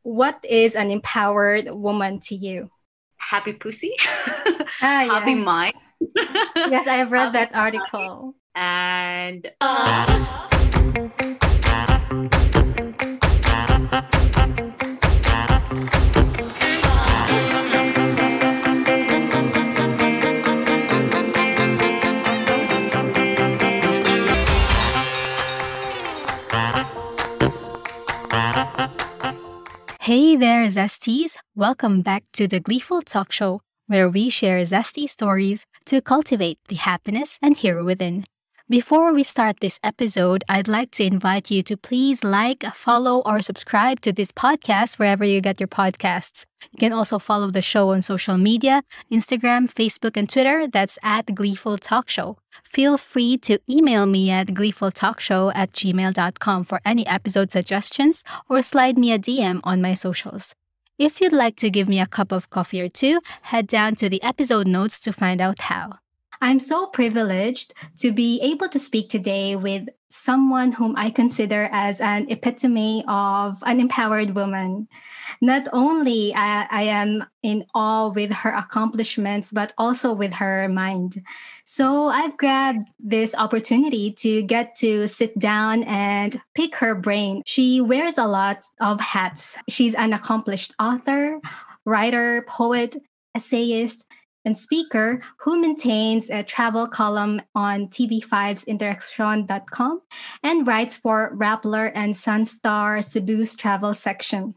What is an empowered woman to you? Happy pussy, happy mind, Yes. Yes, I have read happy that article. and Hey there, Zesties! Welcome back to the Gleeful Talk Show, where we share zesty stories to cultivate the happiness and hero within. Before we start this episode, I'd like to invite you to please like, follow, or subscribe to this podcast wherever you get your podcasts. You can also follow the show on social media, Instagram, Facebook, and Twitter. That's at Gleeful Talk Show. Feel free to email me at gleefultalkshow@gmail.com for any episode suggestions or slide me a DM on my socials. If you'd like to give me a cup of coffee or two, head down to the episode notes to find out how. I'm so privileged to be able to speak today with someone whom I consider as an epitome of an empowered woman. Not only I am in awe with her accomplishments, but also with her mind. So I've grabbed this opportunity to get to sit down and pick her brain. She wears a lot of hats. She's an accomplished author, writer, poet, essayist, and speaker who maintains a travel column on TV5's Interaction.com and writes for Rappler and Sunstar Cebu's travel section.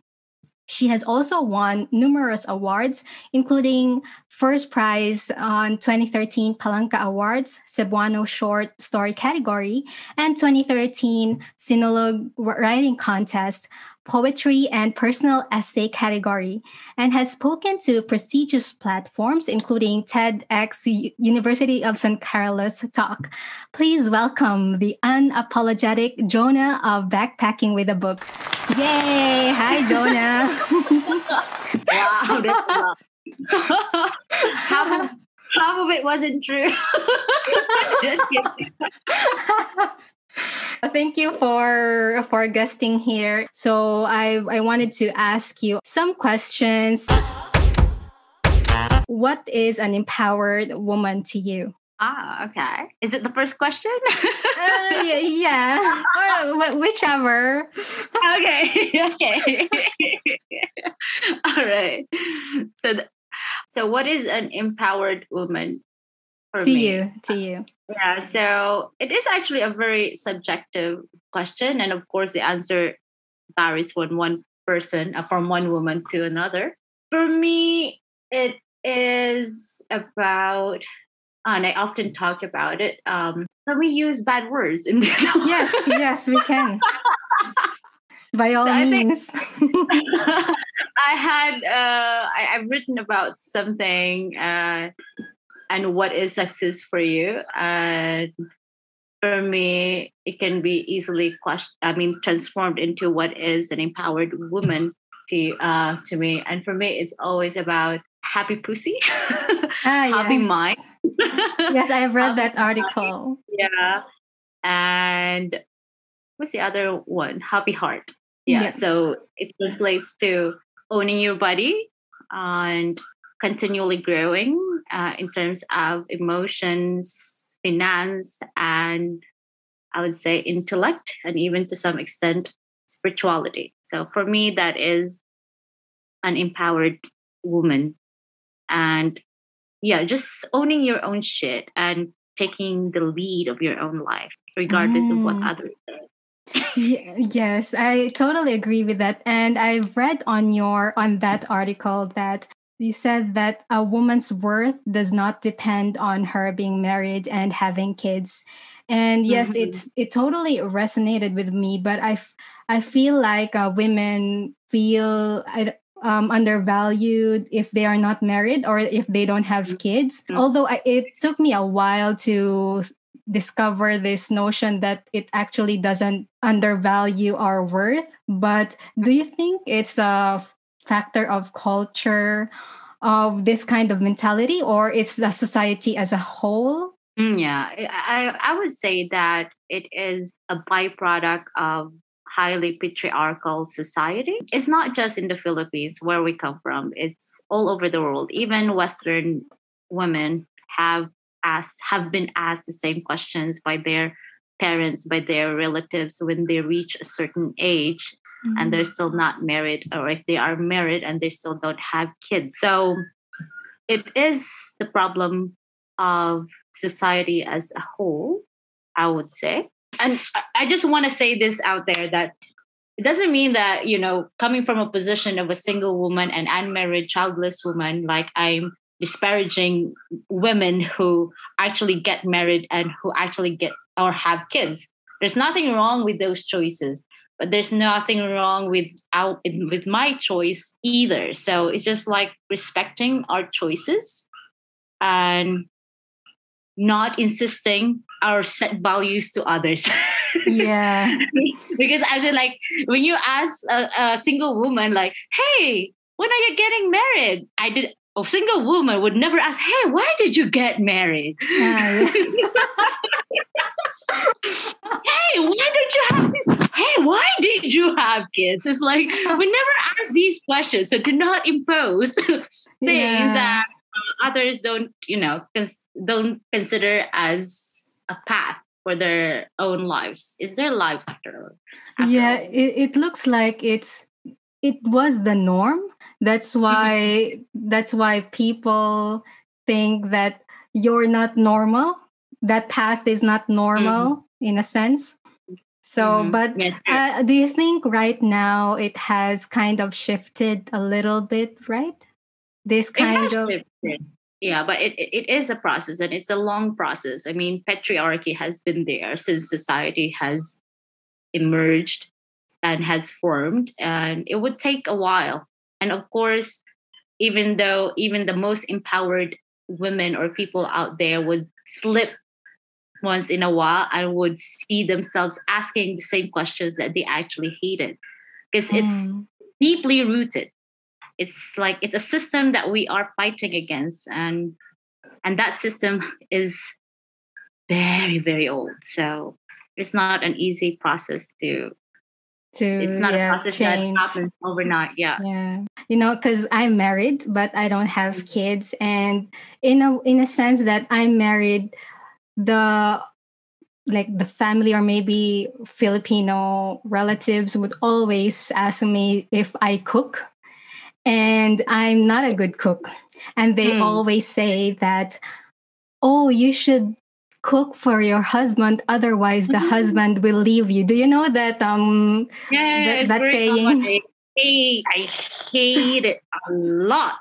She has also won numerous awards, including first prize on 2013 Palanca Awards, Cebuano Short Story Category, and 2013 Sinulog Writing Contest, Poetry and Personal Essay Category, and has spoken to prestigious platforms, including TedxUSanCarlos of San Carlos Talk. Please welcome the unapologetic Jona of Backpacking with a Book. Yay! Hi, Jona. wow, that's rough. half of it wasn't true. Just kidding. Thank you for guesting here. So I wanted to ask you some questions. What is an empowered woman to you? Okay. Is it the first question? Yeah. Or whichever. Okay. Okay. All right. So what is an empowered woman for To me? you. Yeah, so it is actually a very subjective question. And of course, the answer varies from one person, from one woman to another. For me, it is about, and I often talk about it. Can we use bad words in this? Yes, we can. By all means. I've written about something and what is success for you. And for me, it can be easily transformed into what is an empowered woman to me. And for me, it's always about happy pussy, happy Yes. mind. Yes, I have read that article. Yeah. And what's the other one? Happy heart. Yeah. So it translates to owning your body and continually growing in terms of emotions, finance, and I would say intellect, and even to some extent, spirituality. So for me, that is an empowered woman. And yeah, just owning your own shit and taking the lead of your own life, regardless of what others say. Yes, I totally agree with that. And I've read on that article that you said that a woman's worth does not depend on her being married and having kids. And yes, it totally resonated with me. But I feel like women feel undervalued if they are not married or if they don't have kids. Although it took me a while to discover this notion that it actually doesn't undervalue our worth. But do you think it's a factor of culture of this kind of mentality, or it's the society as a whole? Yeah, I would say that it is a byproduct of highly patriarchal society. It's not just in the Philippines where we come from. It's all over the world. Even Western women have been asked the same questions by their parents, by their relatives when they reach a certain age and they're still not married, or if they are married and they still don't have kids. So it is the problem of society as a whole, I would say. And I just want to say this out there, that it doesn't mean that, coming from a position of a single woman and unmarried, childless woman, like I'm disparaging women who actually get married and who actually get or have kids. There's nothing wrong with those choices, but there's nothing wrong with my choice either. So it's just like respecting our choices and not insisting our set values to others. Yeah. Because I said, like, when you ask a single woman, like, hey, when are you getting married? A single woman would never ask, hey, why did you get married? Yeah. Why did you have kids? It's like, we never ask these questions. So do not impose things that others don't consider as a path for their own lives. It's their lives after all. It looks like it was the norm. That's why people think that you're not normal. That path is not normal in a sense. So, but do you think right now it has kind of shifted a little bit, right? This kind of shifted. Yeah, but it is a process, and it's a long process. I mean, patriarchy has been there since society has emerged and has formed, and it would take a while. And of course, even though even the most empowered women or people out there would slip once in a while and would see themselves asking the same questions that they actually hated, because it's deeply rooted. It's like it's a system that we are fighting against, and that system is very, very old. So it's not an easy process it's not a process change. that happens overnight. Yeah. Because I'm married, but I don't have kids. And in a sense that I'm married, the family or maybe Filipino relatives would always ask me if I cook. And I'm not a good cook. And they always say that, oh, you should cook for your husband, otherwise the husband will leave you. Do you know that that saying? I hate it a lot.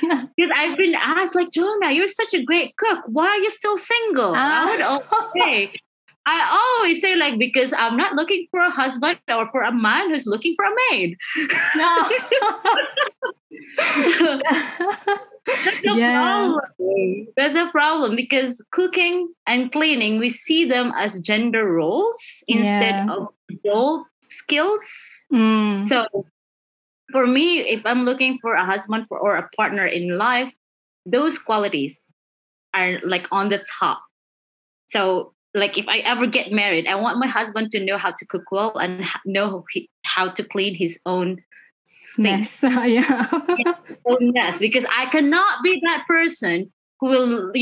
Because I've been asked, like, Jona, you're such a great cook. Why are you still single? I always say, like, because I'm not looking for a husband or for a man who's looking for a maid. No. That's a problem, because cooking and cleaning, we see them as gender roles instead of adult skills. So for me, if I'm looking for a husband or a partner in life, those qualities are like on the top. So like if I ever get married, I want my husband to know how to cook well and know how to clean his own space. Mess, because I cannot be that person who will,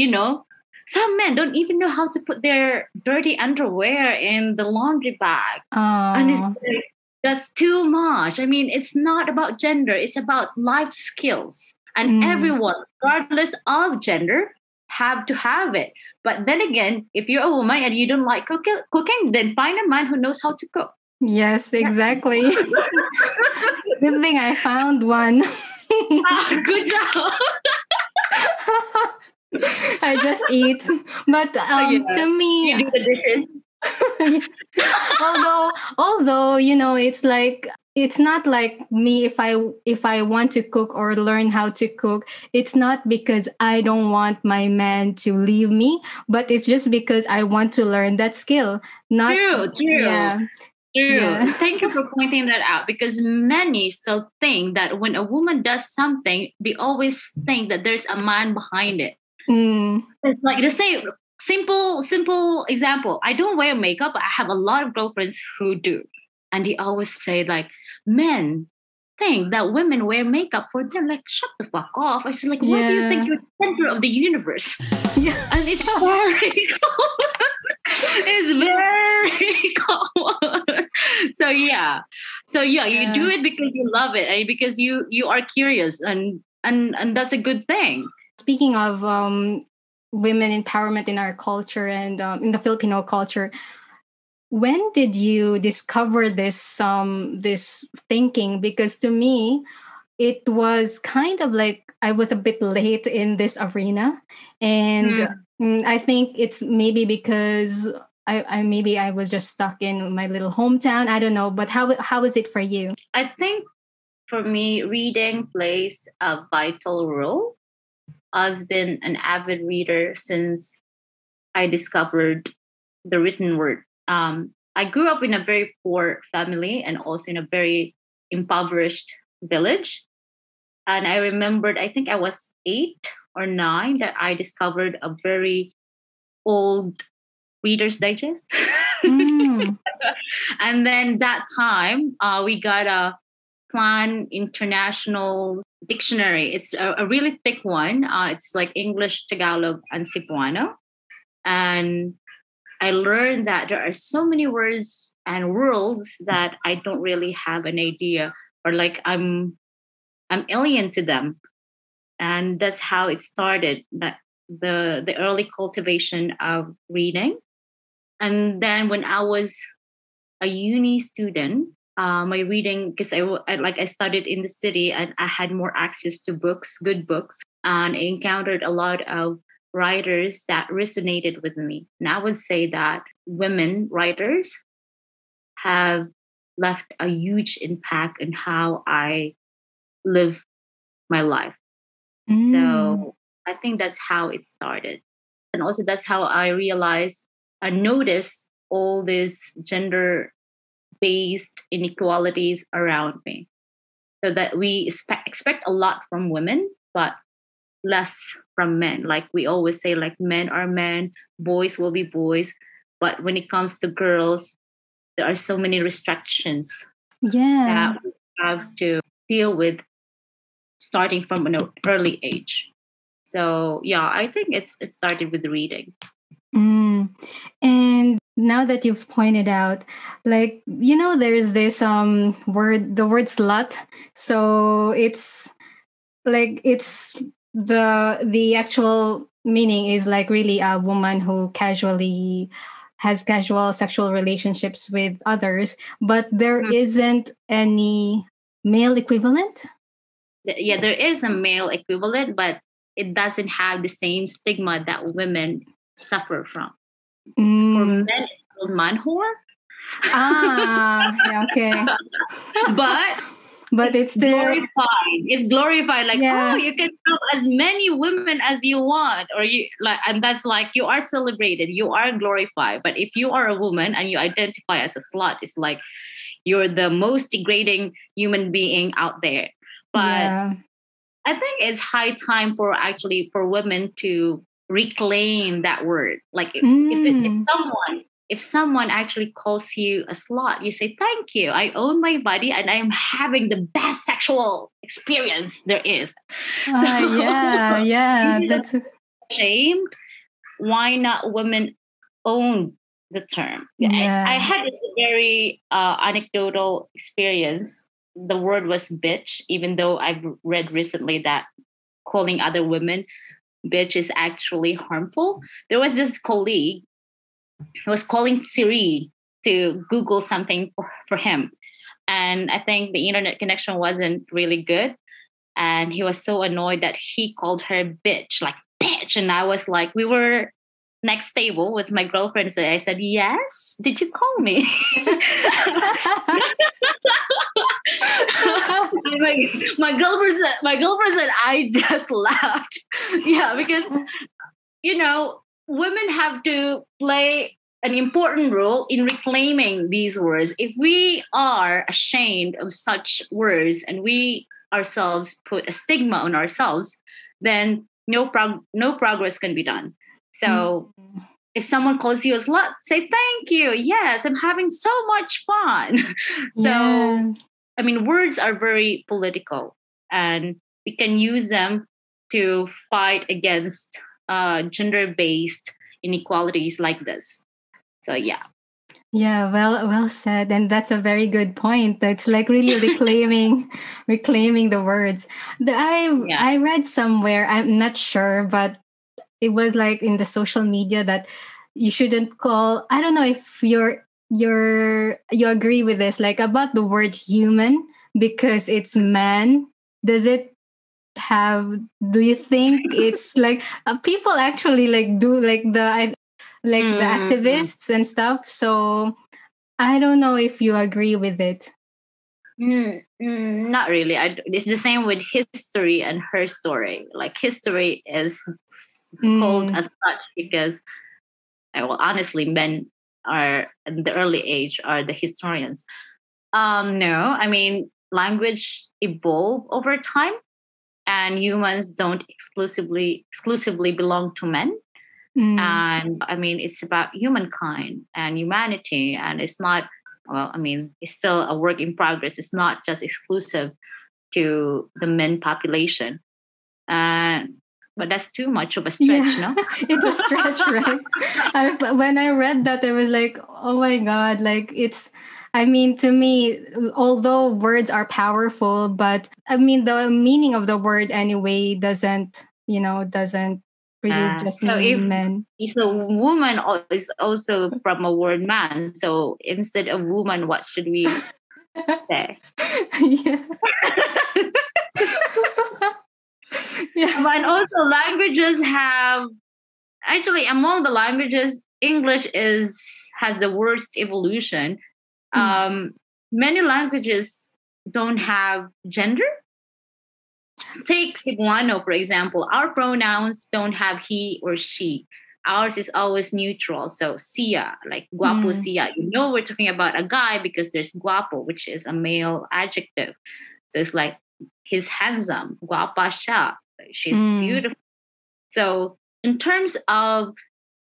some men don't even know how to put their dirty underwear in the laundry bag. And it's like, that's too much. I mean, it's not about gender. It's about life skills. And everyone, regardless of gender, have to have it. But then again, if you're a woman and you don't like cooking, then find a man who knows how to cook. Yes, exactly. Good thing I found one. Good job. I just eat. But to me, you do the dishes. although it's not like me. If I want to cook or learn how to cook, it's not because I don't want my man to leave me, but it's just because I want to learn that skill. Not true. Yeah. True. Yeah. Thank you for pointing that out, because many still think that when a woman does something, they always think that there's a man behind it. It's like the same simple example. I don't wear makeup, but I have a lot of girlfriends who do. And he always say like, men think that women wear makeup for them. Like, shut the fuck off. I said, like, why do you think you're the center of the universe? Yeah. And it's very common. It's very common. So yeah. You do it because you love it, and because you are curious, and that's a good thing. Speaking of women empowerment in our culture and in the Filipino culture, when did you discover this thinking? Because to me, it was kind of like I was a bit late in this arena, and I think it's maybe because I was just stuck in my little hometown. I don't know, but how is it for you? I think for me, reading plays a vital role. I've been an avid reader since I discovered the written word. I grew up in a very poor family and also in a very impoverished village. And I remembered, I think I was 8 or 9, that I discovered a very old Reader's Digest. And then that time, we got a Plan International Dictionary. It's a really thick one. It's like English, Tagalog, and Cebuano. And I learned that there are so many words and worlds that I don't really have an idea, or like I'm alien to them. And that's how it started, that the early cultivation of reading. And then when I was a uni student, my reading, because I studied in the city and I had more access to books, good books, and I encountered a lot of writers that resonated with me. And I would say that women writers have left a huge impact in how I live my life. So I think that's how it started. And also that's how I realized and noticed all these gender-based inequalities around me. So that we expect a lot from women, but less from men. Like we always say, like men are men, boys will be boys. But when it comes to girls, there are so many restrictions that we have to deal with starting from an early age. So yeah, I think it started with reading. And now that you've pointed out, like, there's this word, the word slut. So it's like the actual meaning is like really a woman who has casual sexual relationships with others, but there isn't any male equivalent. Yeah, there is a male equivalent, but it doesn't have the same stigma that women suffer from. For men, it's called man whore. Yeah, okay. But it's glorified. It's glorified. Like, oh, you can have as many women as you want, or you like, and that's like you are celebrated, you are glorified. But if you are a woman and you identify as a slut, it's like you're the most degrading human being out there. But I think it's high time for women to reclaim that word. Like if someone actually calls you a slut, you say, thank you. I own my body and I am having the best sexual experience there is. That's ashamed. Why not women own the term? I had this very anecdotal experience. The word was bitch, even though I've read recently that calling other women bitch is actually harmful. There was this colleague who was calling Siri to Google something for him. And I think the internet connection wasn't really good. And he was so annoyed that he called her bitch, like bitch. And I was like, we were next table with my girlfriend. So I said, yes, did you call me? my girlfriend said, I just laughed. Yeah, because, women have to play an important role in reclaiming these words. If we are ashamed of such words and we ourselves put a stigma on ourselves, then no progress can be done. So if someone calls you a slut, say thank you. Yes, I'm having so much fun. So, Yeah. I mean, words are very political, and we can use them to fight against gender-based inequalities like this. So, yeah. Yeah, well said. And that's a very good point. That's like really reclaiming the words. I read somewhere, I'm not sure, but it was like in the social media that you shouldn't call, I don't know if you agree with this, like about the word human, because it's man. Does it have, do you think it's like people actually like do like the activists and stuff? So I don't know if you agree with it. Not really. It's the same with history and her story. Like history is called as such because, well, honestly, men are in the early age are the historians. No, I mean language evolve over time, and humans don't exclusively belong to men. And I mean, it's about humankind and humanity, and it's not. Well, I mean, it's still a work in progress. It's not just exclusive to the men population. But that's too much of a stretch, no? It's a stretch, right? When I read that, I was like, oh my God, like it's, I mean, to me, although words are powerful, but I mean, the meaning of the word anyway doesn't really just so mean men. If a woman is also from a word man, so instead of woman, what should we say? Yeah. Yeah. But also languages have, actually among the languages, English has the worst evolution. Many languages don't have gender. Take Cebuano, for example. Our pronouns don't have he or she. Ours is always neutral. So siya, like guapo siya. You know we're talking about a guy because there's guapo, which is a male adjective. So it's like he's handsome, guapa siya. She's beautiful. So in terms of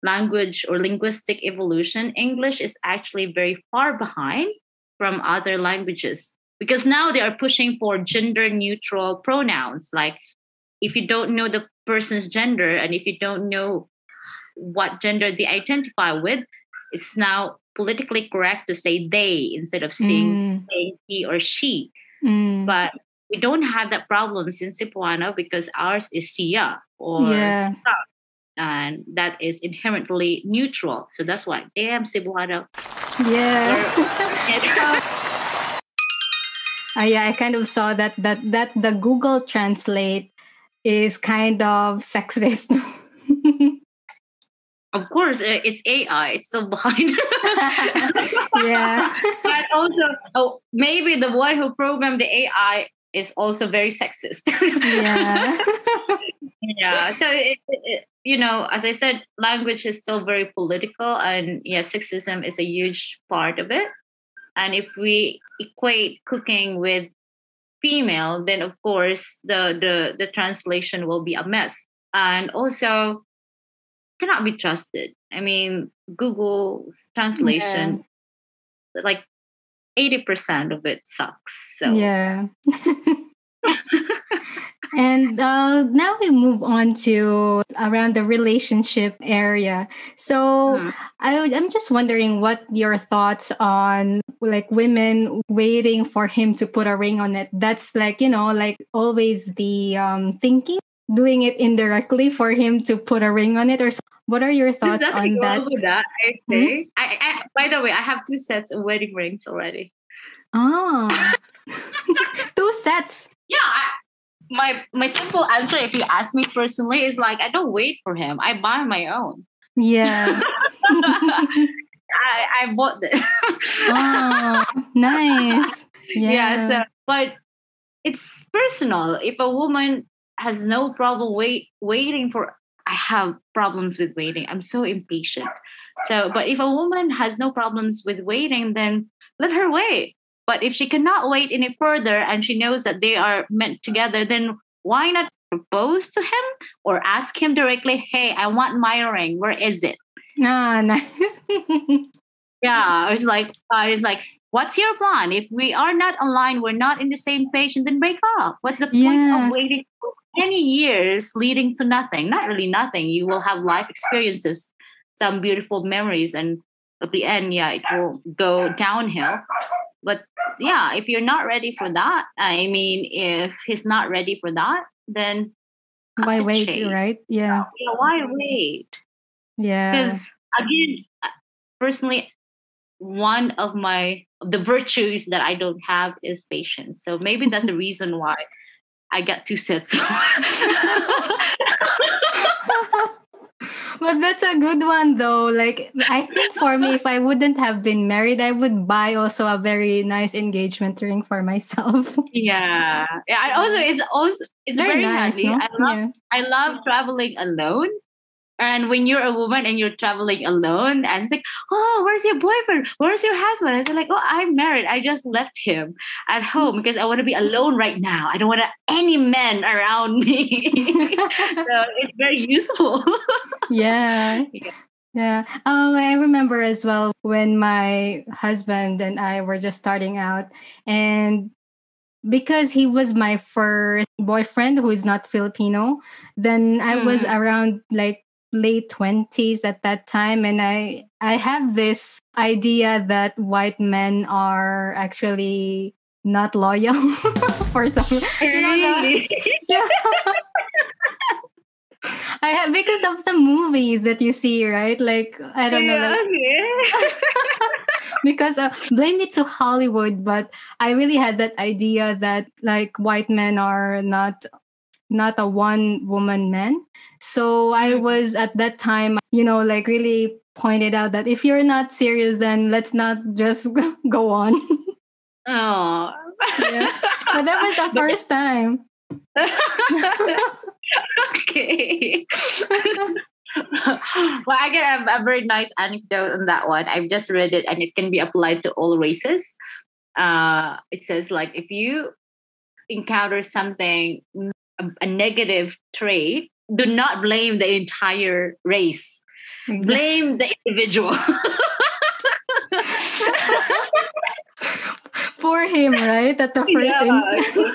language or linguistic evolution, English is actually very far behind from other languages because now they are pushing for gender neutral pronouns. Like if you don't know the person's gender and if you don't know what gender they identify with, it's now politically correct to say they instead of saying he or she. But we don't have that problem in Cebuano because ours is siya or sa, and that is inherently neutral. So that's why, damn Cebuano. Yeah. Yeah, I kind of saw that the Google Translate is kind of sexist. Of course, it's AI. It's still behind. Yeah. But also, maybe the one who programmed the AI is also very sexist. Yeah. Yeah. So, as I said, language is still very political. And sexism is a huge part of it. And if we equate cooking with female, then of course the translation will be a mess. And also cannot be trusted. I mean, Google's translation, like 80% of it sucks. So yeah. And now we move on to around the relationship area. So I'm just wondering what your thoughts on like women waiting for him to put a ring on it. That's like, like always the thinking, doing it indirectly for him to put a ring on it. Or what are your thoughts on that? With that, I say. I by the way, I have 2 sets of wedding rings already. Oh, 2 sets. Yeah. My simple answer, if you ask me personally, is like I don't wait for him. I buy my own. Yeah. I bought this. Oh, nice. Yeah. So, but it's personal. If a woman has no problem waiting for, I have problems with waiting. I'm so impatient. So, but if a woman has no problems with waiting, then let her wait. But if she cannot wait any further and she knows that they are meant together, then why not propose to him or ask him directly, hey, I want my ring. Where is it? Ah, nice. Yeah, I was like, what's your plan? If we are not aligned, we're not in the same page, and then break up. What's the point of Yeah. waiting for many years leading to nothing? Not really nothing. You will have life experiences, some beautiful memories, and at the end, yeah, it will go downhill. But yeah, if you're not ready for that, I mean, if he's not ready for that, then cut Why the wait, chase. right? Yeah. Yeah, why wait? Yeah. Because again, personally, one of the virtues that I don't have is patience. So maybe that's the reason why I get too set. So But that's a good one though. Like I think for me, if I wouldn't have been married, I would buy also a very nice engagement ring for myself. yeah, yeah. And also it's Very very nice, handy. no? Yeah. I love traveling alone. And when you're a woman and you're traveling alone, and it's like, oh, where's your boyfriend? Where's your husband? I was like, oh, I'm married. I just left him at home because I want to be alone right now. I don't want any men around me. So it's very useful. Yeah. Yeah. Yeah. I remember as well when my husband and I were just starting out, and because he was my first boyfriend who is not Filipino, then I was Mm. around like late 20s at that time, and I have this idea that white men are actually not loyal for some, the Really? yeah. I have because of the movies that you see, right? Like I don't know, Yeah, like okay. because blame it to Hollywood, but I really had that idea that like white men are not a one woman man. So I Mm. was at that time, like really pointed out that if you're not serious, then let's not just go on. Oh. Yeah, but that was the But first time. okay. Well, I get a very nice anecdote on that one. I've just read it and it can be applied to all races. It says, like, if you encounter something, a negative trait, do not blame the entire race, Exactly. blame the individual. For him, right? At the first Yeah. instance.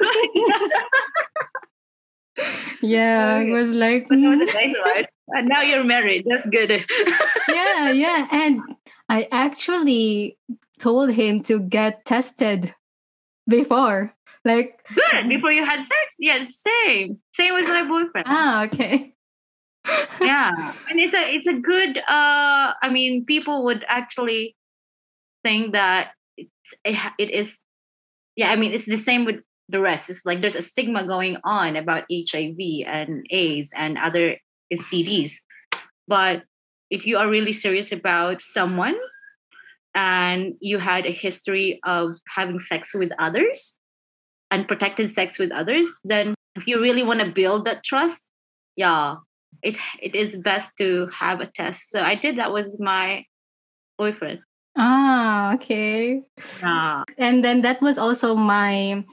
Yeah, it Okay. was like, But that was a nice one. And now you're married. That's good. yeah, yeah. And I actually told him to get tested before. Like, Good. Before you had sex? Yeah, same. Same with my boyfriend. okay. Yeah. And it's a good I mean, people would actually think that it is, yeah, I mean, it's the same with the rest. It's like there's a stigma going on about HIV and AIDS and other STDs. But if you are really serious about someone and you had a history of having sex with others, unprotected sex with others, then if you really want to build that trust, yeah, it is best to have a test. So I did that with my boyfriend. Ah, okay. Yeah. And then that was also my,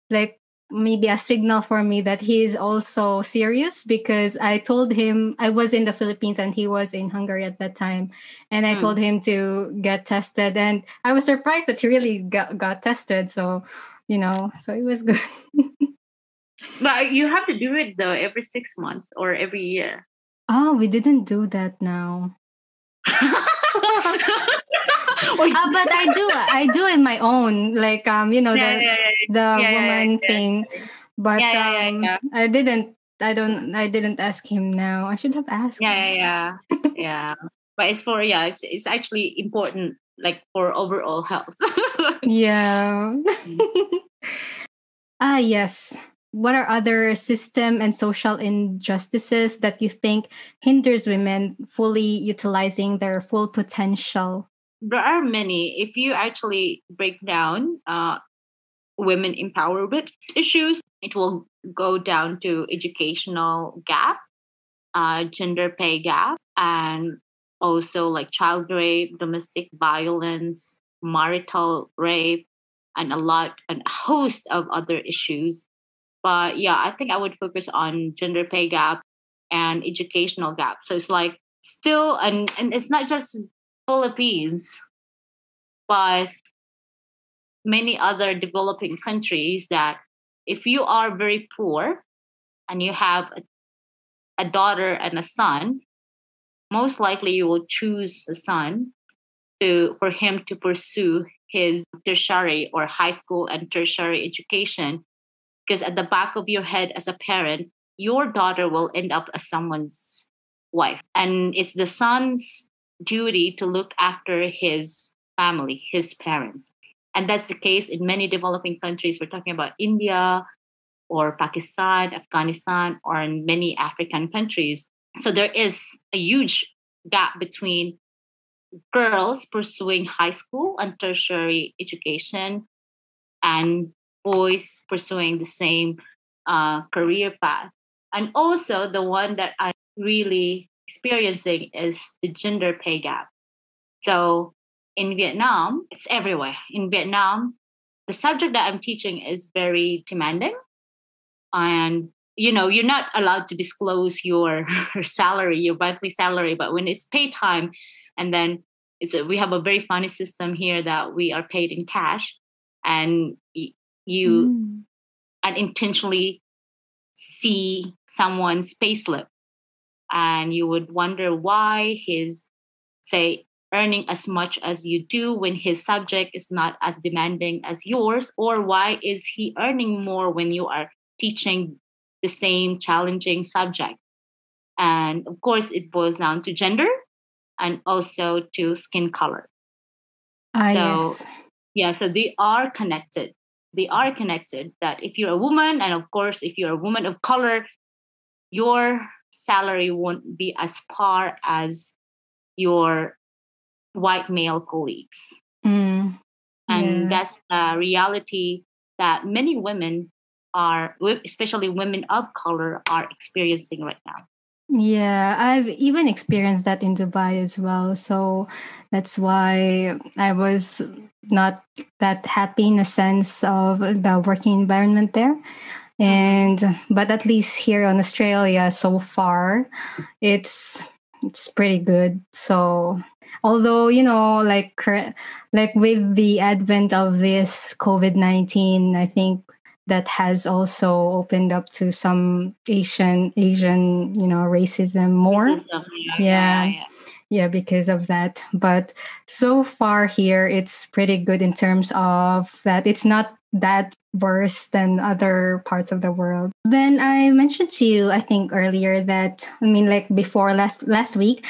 like, maybe a signal for me that he is also serious, because I told him I was in the Philippines and he was in Hungary at that time, and I told Mm. him to get tested, and I was surprised that he really got tested. So, so it was good. But you have to do it though every 6 months or every year. Oh, we didn't do that now. But I do in my own, like, Yeah, yeah, the yeah, yeah, woman yeah, thing, but yeah, yeah, yeah, yeah, I didn't ask him now. I should have asked yeah, him. yeah, yeah, yeah. But it's for, yeah, it's actually important, like for overall health. Yeah. Yes. What are other system and social injustices that you think hinders women fully utilizing their full potential? There are many. If you actually break down women empowerment issues, it will go down to educational gap, gender pay gap, and also like child rape, domestic violence, marital rape, and a host of other issues. But yeah, I think I would focus on gender pay gap and educational gap. So it's like still, and it's not just Philippines, but many other developing countries, that if you are very poor and you have a daughter and a son, most likely you will choose a son for him to pursue his tertiary or high school and tertiary education, because at the back of your head as a parent, your daughter will end up as someone's wife, and it's the son's duty to look after his family, his parents. And that's the case in many developing countries. We're talking about India or Pakistan, Afghanistan, or in many African countries. So there is a huge gap between girls pursuing high school and tertiary education and boys pursuing the same career path. And also, the one that I'm really experiencing is the gender pay gap. So in Vietnam, it's everywhere. In Vietnam, the subject that I'm teaching is very demanding. And you're not allowed to disclose your salary, your monthly salary, but when it's pay time, and then we have a very funny system here that we are paid in cash, and you unintentionally see someone's payslip, and you would wonder why he's, say, earning as much as you do when his subject is not as demanding as yours, or why is he earning more when you are teaching the same challenging subject. And of course, it boils down to gender and also to skin color. Yes. So they are connected. They are connected, that if you're a woman, and of course, if you're a woman of color, your salary won't be as par as your white male colleagues. And that's a reality that many women are, especially women of color, are experiencing right now. Yeah, I've even experienced that in Dubai as well. So that's why I was not that happy in a sense of the working environment there. But at least here in Australia so far, it's pretty good. So although like with the advent of this COVID-19, I think that has also opened up to some Asian racism more. Yeah, because of that. But so far here, it's pretty good in terms of that it's not that worse than other parts of the world. Then I mentioned to you, I think earlier, that like before last week,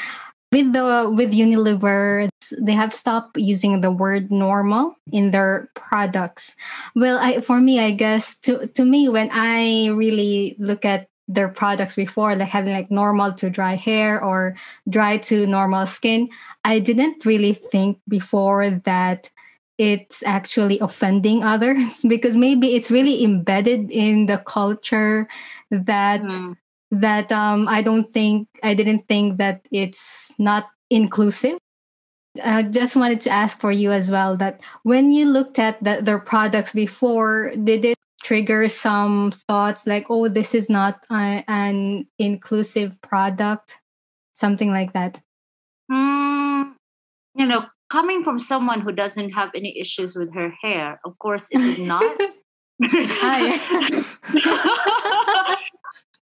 with Unilever, they have stopped using the word normal in their products. Well, for me, I guess to me, when I really look at their products before, like having like normal to dry hair or dry to normal skin, I didn't really think before that it's actually offending others because maybe it's really embedded in the culture that I didn't think that it's not inclusive. I just wanted to ask for you as well that when you looked at their products before, did it trigger some thoughts like, oh, this is not an inclusive product, something like that? Coming from someone who doesn't have any issues with her hair, of course, it did not. I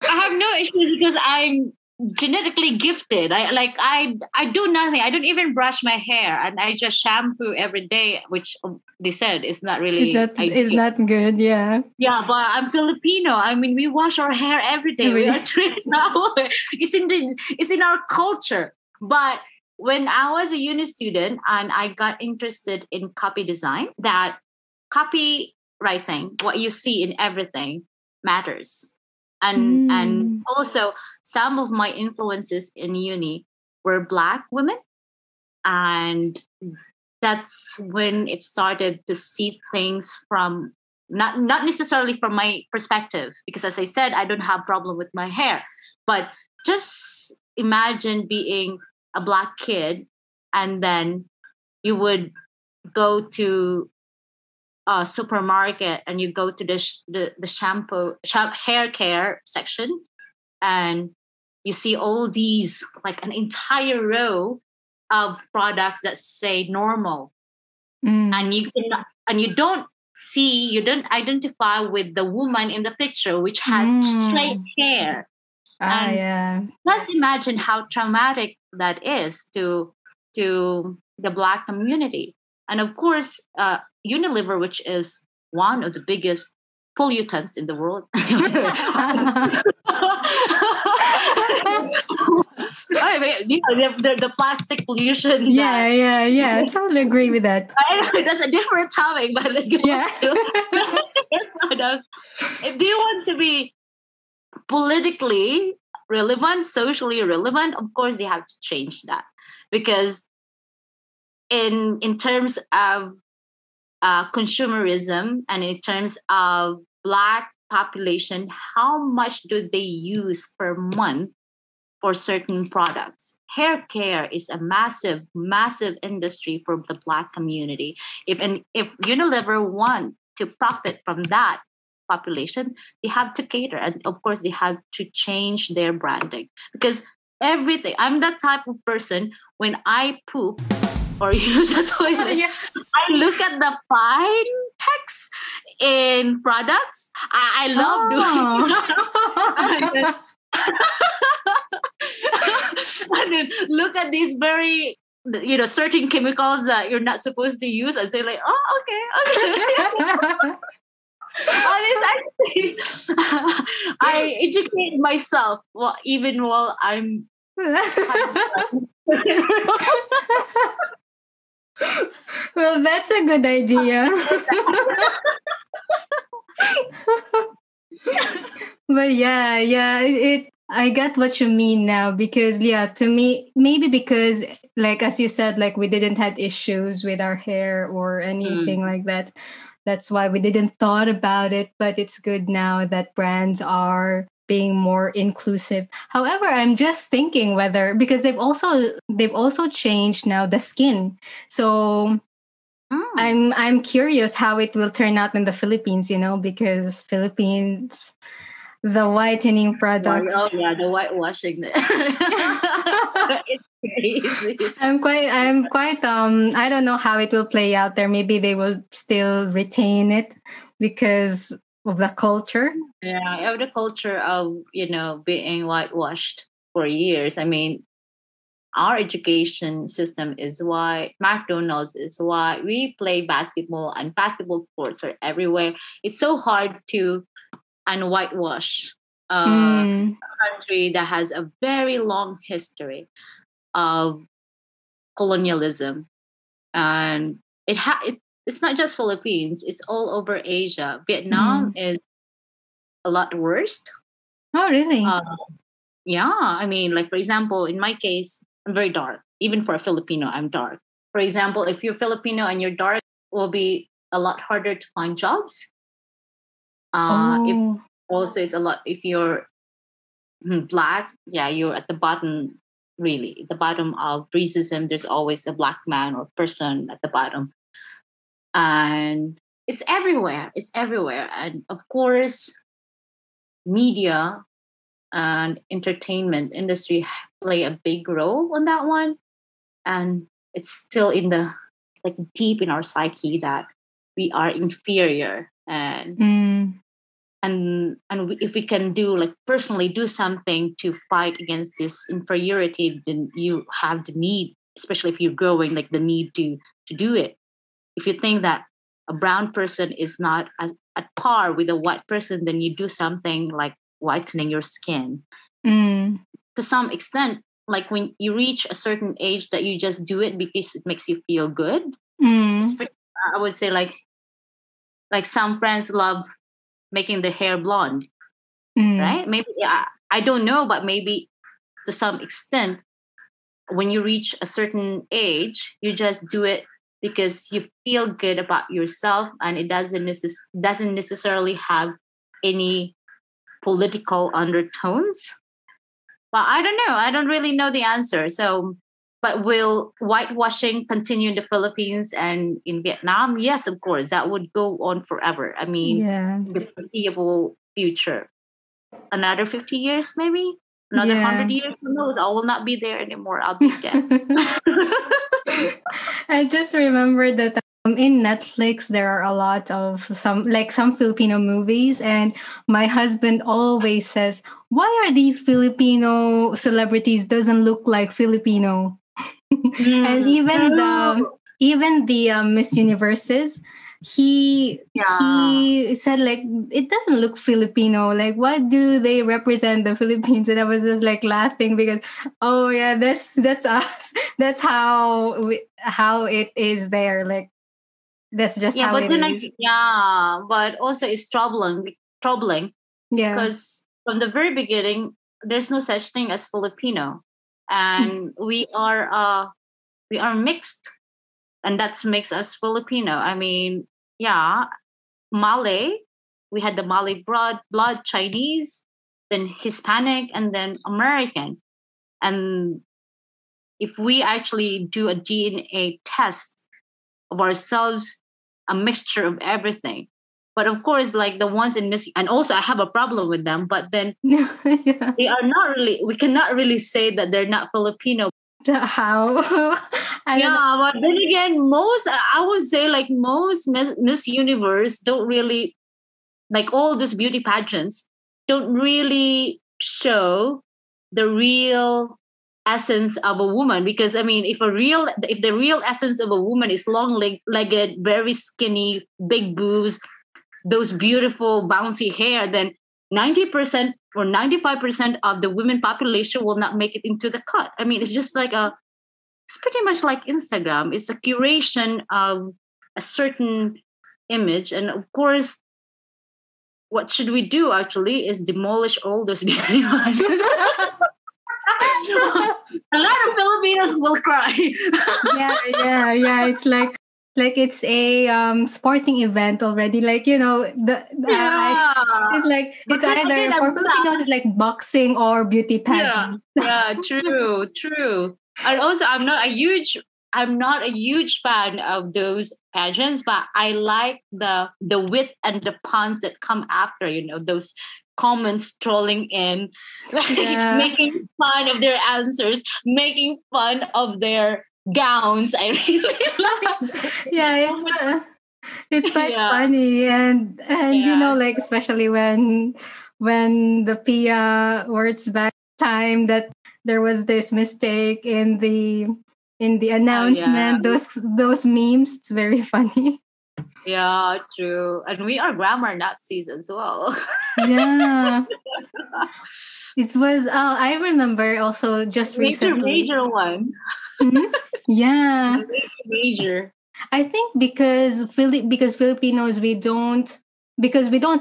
have no issues because I'm genetically gifted. I do nothing. I don't even brush my hair, and I just shampoo every day, which they said is not really. It's not good. Yeah. Yeah, but I'm Filipino. I mean, we wash our hair every day. We are trained now. It's in our culture. But when I was a uni student and I got interested in copy design, that copy writing, what you see in everything, matters. And also, some of my influences in uni were Black women. And that's when it started to see things from not necessarily from my perspective, because as I said, I don't have problem with my hair. But just imagine being a Black kid, and then you would go to a supermarket and you go to the shampoo hair care section, and you see all these, like an entire row of products that say normal, and you don't identify with the woman in the picture which has straight hair. Let's imagine how traumatic that is to the Black community. And of course, Unilever, which is one of the biggest pollutants in the world. I mean, the plastic pollution. I totally agree with that. That's a different topic, but let's go to products. If they want to be politically relevant, socially relevant, of course they have to change that, because in terms of consumerism and in terms of Black population, how much do they use per month for certain products? Hair care is a massive industry for the Black community. If Unilever want to profit from that population, they have to cater, and of course they have to change their branding, because everything, I'm that type of person, when I poop or use a toilet, I look at the fine text in products. I love doing that. And then look at these very, certain chemicals that you're not supposed to use, and say like, oh, okay. And it's actually, I educate myself even while I'm well, that's a good idea. But I get what you mean now, because to me, maybe because, like as you said, like we didn't had issues with our hair or anything like that. That's why we didn't thought about it. But it's good now that brands are being more inclusive. However, I'm just thinking whether, because they've also changed now the skin. So I'm curious how it will turn out in the Philippines, because Philippines, the whitening products. The whitewashing there. It's crazy. I'm quite I don't know how it will play out there. Maybe they will still retain it because of the culture. Yeah, of the culture of, being whitewashed for years. I mean, our education system is white. McDonald's is white. We play basketball, and basketball courts are everywhere. It's so hard to whitewash a country that has a very long history of colonialism. And it's not just Philippines, it's all over Asia. Vietnam is a lot worse. Oh, really? Yeah. I mean, like, for example, in my case, I'm very dark. Even for a Filipino, I'm dark. For example, if you're Filipino and you're dark, it will be a lot harder to find jobs. If also it's a lot, if you're Black, you're at the bottom, really. The bottom of racism, there's always a Black man or person at the bottom. And it's everywhere. And of course, media and entertainment industry play a big role on that one. And it's still in the, like, deep in our psyche that we are inferior. And if we can personally do something to fight against this inferiority, then you have the need, especially if you're growing, like the need to do it. If you think that a brown person is not at par with a white person, then you do something like whitening your skin. To some extent, like when you reach a certain age, that you just do it because it makes you feel good. I would say like some friends love making their hair blonde, right? Maybe, I don't know, but maybe to some extent, when you reach a certain age, you just do it because you feel good about yourself, and it doesn't necessarily have any political undertones. But I don't know. I don't really know the answer. So, but will whitewashing continue in the Philippines and in Vietnam? Yes, of course. That would go on forever. I mean, the foreseeable future. Another 50 years, maybe? Another 100 years, who knows? I will not be there anymore. I'll be dead. I just remember that in Netflix there are a lot of some Filipino movies, and my husband always says, "Why are these Filipino celebrities doesn't look like Filipino?" And even the Miss Universes, he said like it doesn't look Filipino. Like, why do they represent the Philippines? And I was just like laughing because, oh yeah, that's us. That's how it is there. Like, that's just how it is. But also it's troubling. Yeah, because from the very beginning, there's no such thing as Filipino, and we are mixed, and that's makes us Filipino. I mean, Malay. We had the Malay blood, Chinese, then Hispanic, and then American. And if we actually do a DNA test of ourselves, a mixture of everything. But of course, like the ones in missing, and also I have a problem with them. But then they are not really. We cannot really say that they're not Filipino. How? But then again, I would say like most Miss Universe don't really, like all these beauty pageants, don't really show the real essence of a woman. Because I mean, if the real essence of a woman is long-legged, very skinny, big boobs, those beautiful bouncy hair, then 90% or 95% of the women population will not make it into the cut. I mean, it's pretty much like Instagram. It's a curation of a certain image. And of course, what should we do actually is demolish all those beauty pageants. A lot of Filipinos will cry. yeah. It's like it's a sporting event already. Like, it's like it's either for Filipinos it's like boxing or beauty pageant. Yeah, true. And also I'm not a huge fan of those pageants, but I like the wit and the puns that come after, those comments trolling in, making fun of their answers, making fun of their gowns. I really like it's quite funny, and like especially when the Pia words back time that there was this mistake in the announcement, those memes, it's very funny. Yeah, true. And we are grammar Nazis as well. Yeah. It was I remember also just recently. Major one. Mm-hmm. Yeah. Major. I think because Filipinos we don't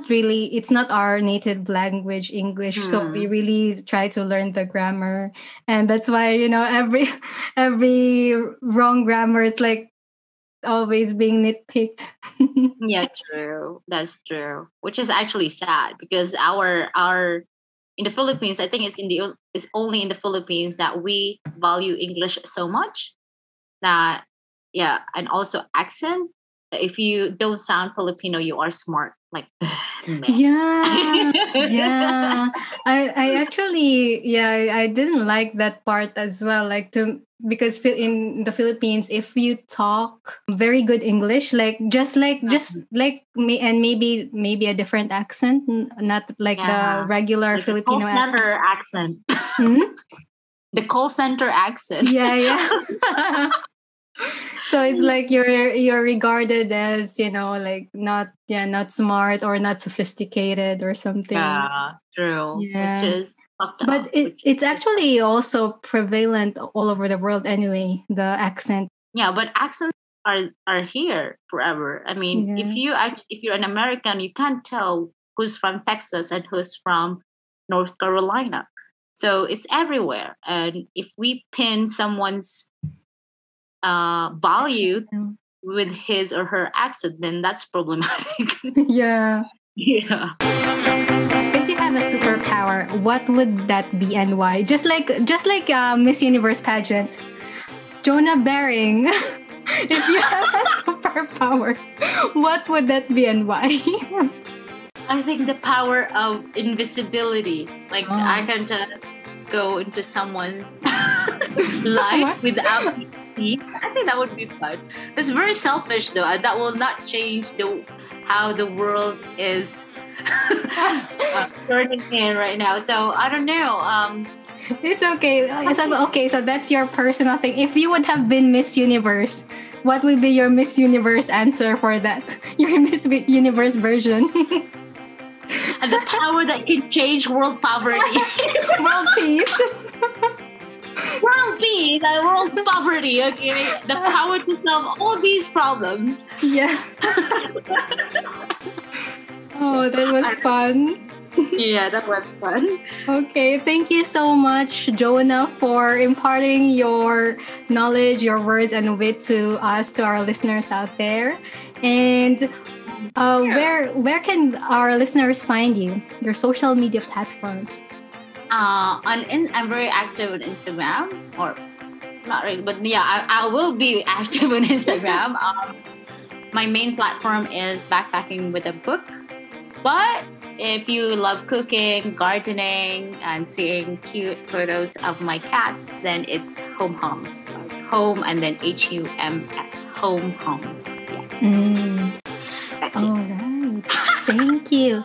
really, it's not our native language, English, so we really try to learn the grammar, and that's why every wrong grammar is like always being nitpicked. Yeah, true. That's true. Which is actually sad because our in the Philippines, I think it's only in the Philippines that we value English so much that and also accent. If you don't sound Filipino, you are smart. Like, yeah. I actually, I didn't like that part as well. Like because in the Philippines, if you talk very good English, like just like me, and maybe a different accent, not like the regular like Filipino the call center accent. The call center accent. Yeah. So it's like you're regarded as like not smart or not sophisticated or something. Yeah, true. Yeah. Which is but it's actually also prevalent all over the world anyway, the accent. Yeah, but accents are here forever. I mean, if you're an American, you can't tell who's from Texas and who's from North Carolina. So it's everywhere. And if we pin someone's value with his or her accent, then that's problematic. Yeah. If you have a superpower, what would that be and why? Just like Miss Universe pageant, Jona Bering. If you have a superpower, what would that be and why? I think the power of invisibility. Like I can just go into someone's life without me. I think that would be fun. It's very selfish though, and that will not change how the world is turning in right now. So I don't know. It's okay. Okay, so that's your personal thing. If you would have been Miss Universe, what would be your Miss Universe answer for that? Your Miss Universe version. And the power that can change world poverty. World peace. World peace and world poverty, okay? The power to solve all these problems. Yeah. Oh, that was fun. Yeah, that was fun. Okay, thank you so much, Jona, for imparting your knowledge, your words, and wit to us, to our listeners out there. And where can our listeners find you? Your social media platforms. I'm very active on Instagram, or not really, but yeah, I will be active on Instagram. My main platform is Backpacking with a Book. But if you love cooking, gardening, and seeing cute photos of my cats, then it's Home Homes. Like home and then HUMS. Home Homes. Yeah. That's it. All right. Thank you.